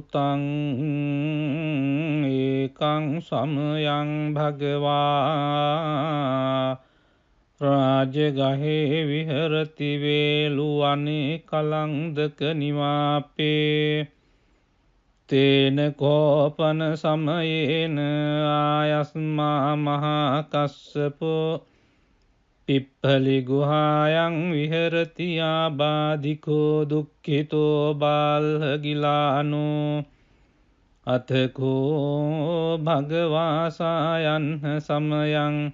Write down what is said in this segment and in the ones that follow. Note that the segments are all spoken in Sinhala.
භූතං ඒකං සමයං භගවා රාජගහේ විහරති වේලුවනේ කලන්දක නිවාපේ තේන කෝපන සමයේන ආයස්මා මහා කස්සපෝ පිප්පලි ගුහායන් විහරති ආබාධිකෝ දුක්ඛිතෝ බාල්හගිලානෝ අතකෝ භගවාසායන්හ සමයං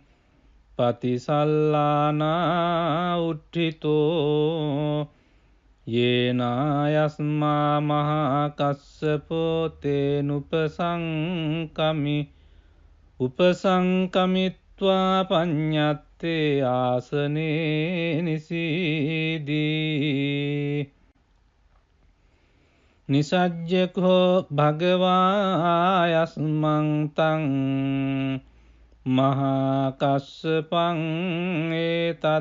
පතිසල්ලානා උට්ඨිතෝ යේනායස්මා මහා කස්සපෝ තේනුපසංකමි උපසංකමිත්වා පඤ්ඤත්තේ ආසනේ නිසීදී නිසජ්ජකෝ භගවායස්මං තං මහා කස්සපං ඒතදවෝච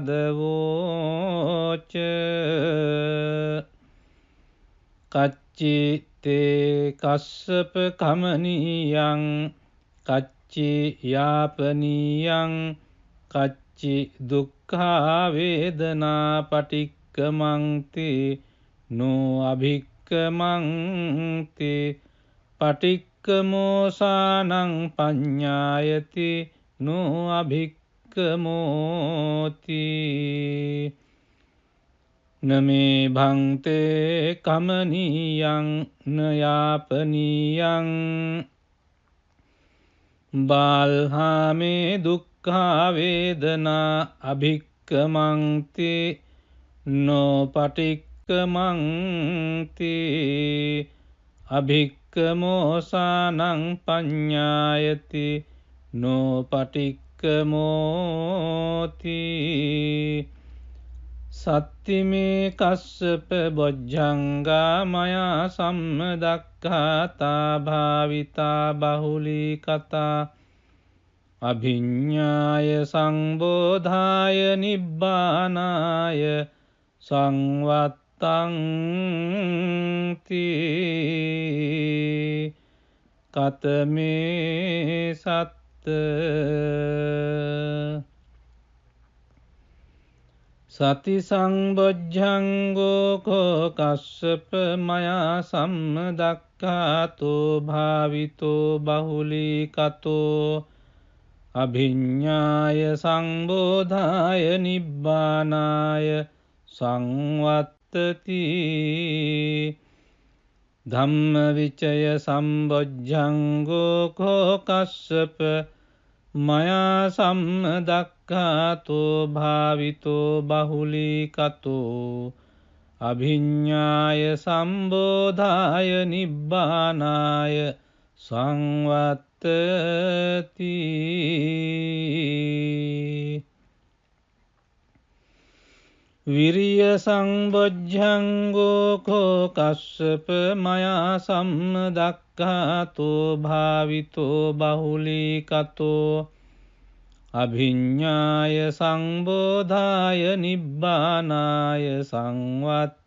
කච්චි තේ කස්සප කමනීයං කච්චි යාපනීයං කච්චි දුක්ඛා වේදනා පටික්කමන්ති නෝ අභික්කමන්ති පටික්කමෝසානං පඤ්ඤායති නෝ අභික්කමෝති නමේ භන්තේ කමනීයං නයාපනීයං බාල්හාමේ දුක්ඛා වේදනා අභික්කමන්ති නෝ පටික්කමන්ති අභික්කමෝසානං පඤ්ඤායති නෝ පටික්කමෝති සත්තිමේ කස්සප බොජ්ජංගා මයා සම්මදක්ඛාතා භාවිතා බහුලී කතා අභිඤ්ඤාය සංබෝධාය නිබ්බානාය සංවත්තං තී කතමේ සත්ත සති සංබොජ්ජංගෝ කෝ කස්සප මයා සම්මදක්ඛාතෝ භාවිතෝ බහුලී කතෝ අභිඤ්ඤාය සංබෝධාය නිබ්බානාය සංවත්තති ධම්මවිචය සම්බොජ්ජංගෝ කෝ කස්සප මයා සම්මදක්ඛාතෝ භාවිතෝ බහුලී කතෝ අභිඤ්ඤාය සම්බෝධාය නිබ්බානාය සංවත්තති විරිය සංබොජ්ජංගෝ කෝ කස්සප මයා සම්මදක්ඛාතෝ භාවිතෝ බහුලී කතෝ අභිඤ්ඤාය සංබෝධාය නිබ්බානාය සංවත්තති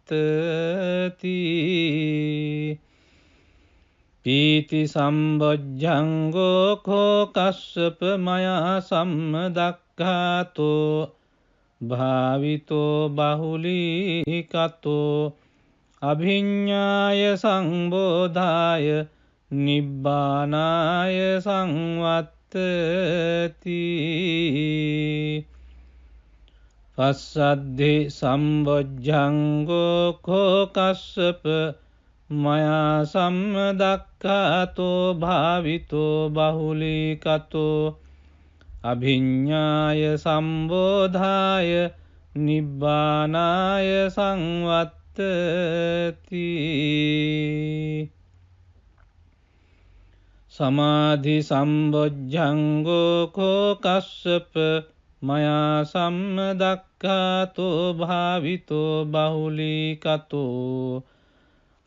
පීති සම්බොජ්ජංගෝ කෝ කස්සප මයා සම්මදක්ඛාතෝ භාවිතෝ බහුලී කතෝ අභිඤ්ඤාය සංබෝධාය නිබ්බානාය සංවත්තති පස්සද්ධි සම්බොජ්ජංගෝ කෝ කස්සප මයා සම්මදක්ඛාතෝ භාවිතෝ බහුලී කතෝ අභිඤ්ඤාය සම්බෝධාය නිබ්බානාය සංවත්තති සමාධි සම්බොජ්ජංගෝ කෝ කස්සප මයා සම්මදක්ඛාතෝ භාවිතෝ බහුලී කතෝ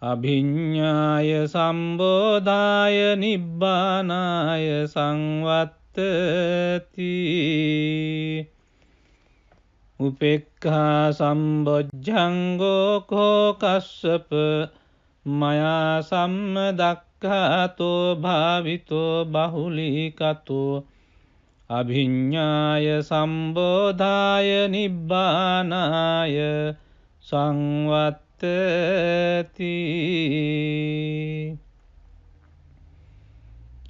අභිඤ්ඤාය සම්බෝධාය නිබ්බානාය සංවත්තති උපේක්ඛා සම්බොජ්ජංගෝ කෝ කස්සප මයා සම්මදක්ඛාතෝ භාවිතෝ බහුලීකතෝ අභිඤ්ඤාය සම්බෝධාය නිබ්බානාය සංවත්තති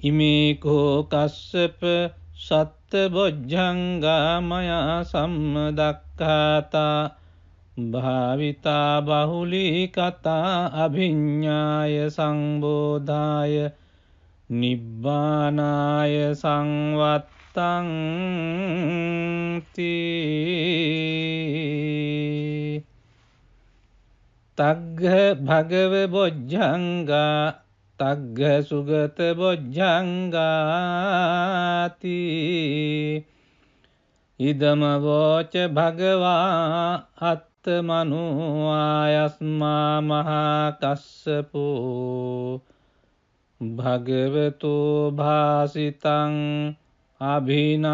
ඉමේකෝ කස්සප සත්බොජ්ජංගා මයා සම්මදක්ඛාතා භාවිතා බහුලීකතා අභිඤ්ඤාය සංබෝධාය නිබ්බානාය සංවත්තං තී තග්ග භගව බොජ්ජංගා තග්ග සුගත බොජ්ජංගාති ඉදම වෝච භගවා අත්තමනු ආයස්මා මහා කස්සපෝ භගවතු භාසිතං අභිනන්දී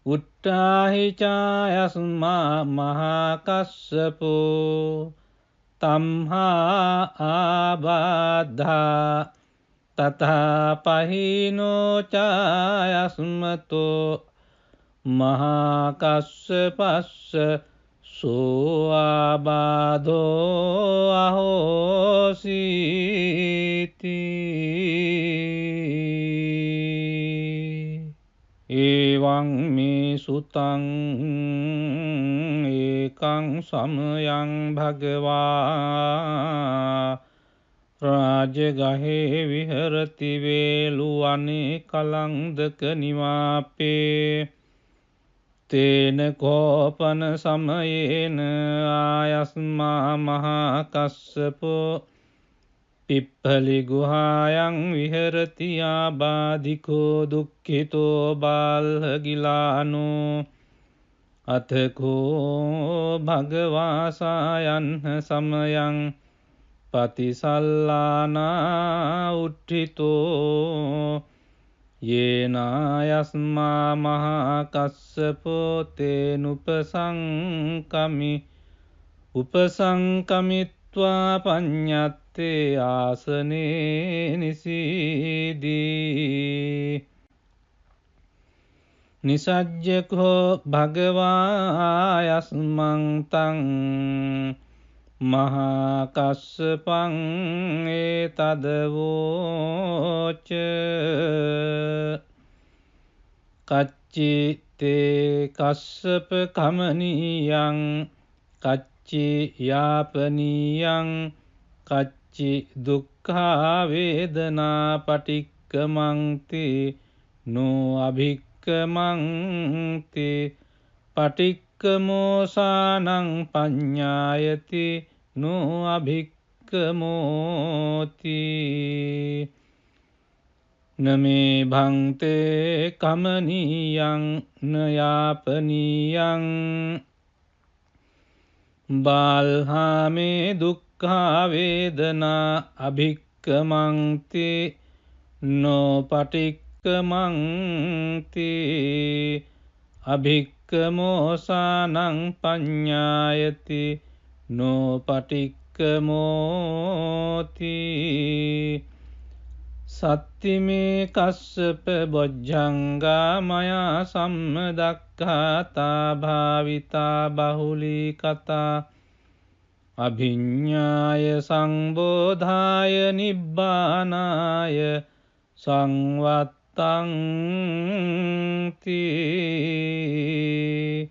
උට්ටාහි චායස්මා මහා කස්සපෝ තම්හා ආබාධා තථා පහිනෝ චායස්මතෝ මහා කස්සපස්ස සෝ ආබාධෝ අහෝසීති එවං මේ සුතං ඒකං සමයං භගවා රාජගහේ විහරති වේලුවනේ කලංදක නිවාපේ තේන කෝපන සමයේන ආයස්මා මහා කස්සපෝ පිප්පලි ගුහායන් විහරති ආබාධිකෝ දුක්ඛිතෝ බාල්හගිලානෝ අතකෝ භගවාසායන් සමයං පතිසල්ලානා උට්ඨිතෝ යේනායස්මා මහා කස්සපෝ තේනුපසංකමි උපසංකමිත්වා පඤ්ඤත්තේ ආසනේ නිසීදී නිසජ්ජකෝ භගවායස්මං තං මහා කස්සපං ඒතදවෝච කච්චි තේ කස්සප කමනීයං කච්චි යාපනීයං කච්චි දුක්ඛා වේදනා පටික්කමන්ති නෝ අභික්කමන්ති පටික්කමෝසානං පඤ්ඤායති නෝ අභික්කමෝති නමේ භන්තේ කමනීයං නයාපනීයං බාල්හාමේ දුක්ඛා වේදනා අභික්කමන්ති නෝ පටික්කමන්ති අභික්කමෝසානං පඤ්ඤායති නෝ පටික්කමෝති සත්තිමේ කස්සප බොජ්ජංගා මයා සම්මදක්ඛාතා භාවිතා බහුලීකතා අභිඤ්ඤාය සංබෝධාය නිබ්බානාය සංවත්තං තී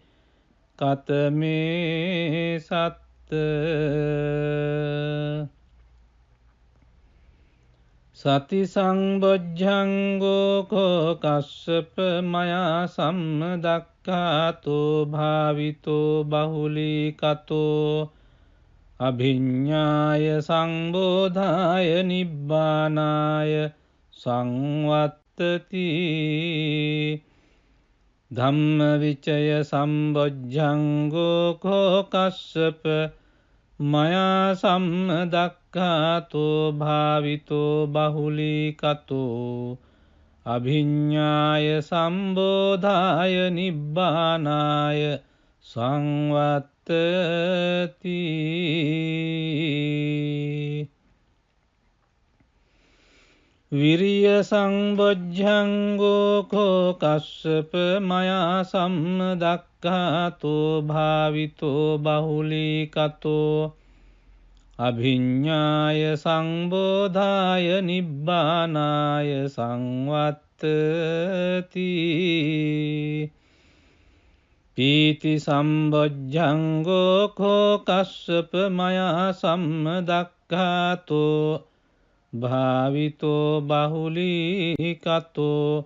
කතමේ සත්ත සති සංබොජ්ජංගෝ කෝ කස්සප මයා සම්මදක්ඛාතෝ භාවිතෝ බහුලීකතෝ අභිඤ්ඤාය සංබෝධාය නිබ්බානාය සංවත්තති ධම්මවිචය සම්බොජ්ජංගෝ කෝ කස්සප මයා සම්මදක්ඛාතෝ භාවිතෝ බහුලීකතෝ අභිඤ්ඤාය සම්බෝධාය නිබ්බානාය සංවත්තති විරිය සංබොජ්ජංගෝ කෝ කස්සප මයා සම්මදක්ඛාතෝ භාවිතෝ බහුලීකතෝ අභිඤ්ඤාය සංබෝධාය නිබ්බානාය සංවත්තති පීති සම්බොජ්ජංගෝ කෝ කස්සප මයා සම්මදක්ඛාතෝ භාවිතෝ බහුලීකතෝ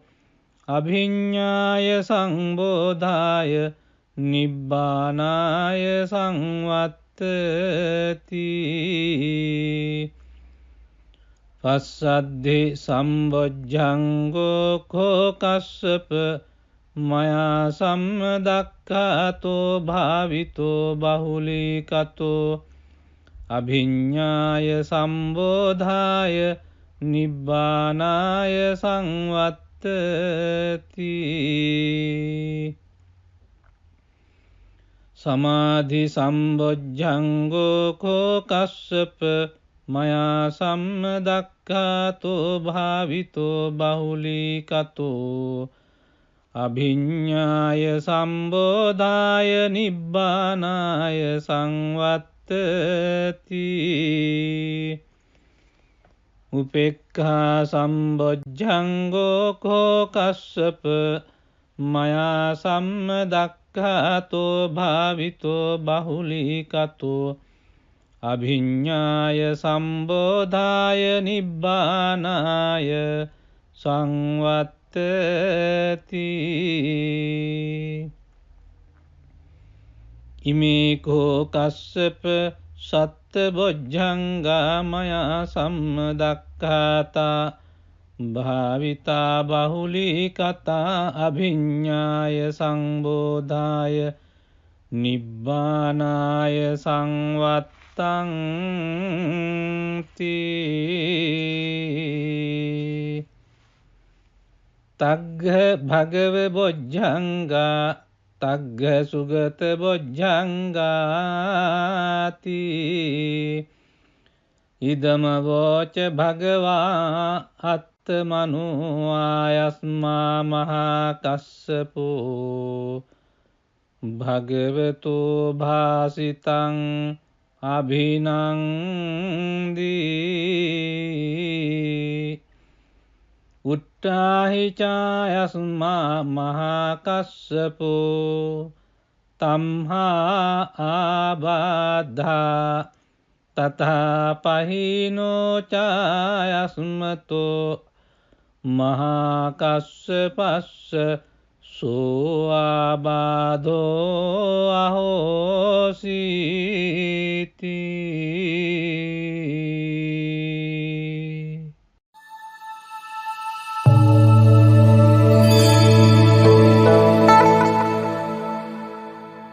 අභිඤ්ඤාය සංබෝධාය නිබ්බානාය සංවත්තති පස්සද්ධි සම්බොජ්ජංගෝ කෝ කස්සප මයා සම්මදක්ඛාතෝ භාවිතෝ බහුලීකතෝ අභිඤ්ඤාය සම්බෝධාය නිබ්බානාය සංවත්තති සමාධි සම්බොජ්ජංගෝ කෝ කස්සප මයා සම්මදක්ඛාතෝ භාවිතෝ බහුලීකතෝ අභිඤ්ඤාය සම්බෝධාය නිබ්බානාය සංවත්තති උපේක්ඛා සම්බොජ්ජංගෝ කෝ කස්සප මයා සම්මදක්ඛාතෝ භාවිතෝ බහුලීකතෝ අභිඤ්ඤාය සම්බෝධාය නිබ්බානාය සංවත්තති ඉමේ කෝ කස්සප සත්ත බොජ්ජංගා මයා සම්මදක්ඛාතා භාවිතා බහුලීකතා අභිඤ්ඤාය සංබෝධාය නිබ්බානාය සංවත්තං තග්ග භගව බොජ්ජංගා තග්ග සුගත බොජ්ජංගාති ඉදම වෝච භගවා අත්තමනෝ ආයස්මා මහා කස්සපෝ භගවතෝ භාසිතං අභිනන්දී උට්ඨාහි චායස්මා මහා කස්සපෝ තම්හා ආබාධා තථා පහිනෝ චායස්මතෝ මහා කස්සපස්ස සෝ ආබාධෝ අහෝසීති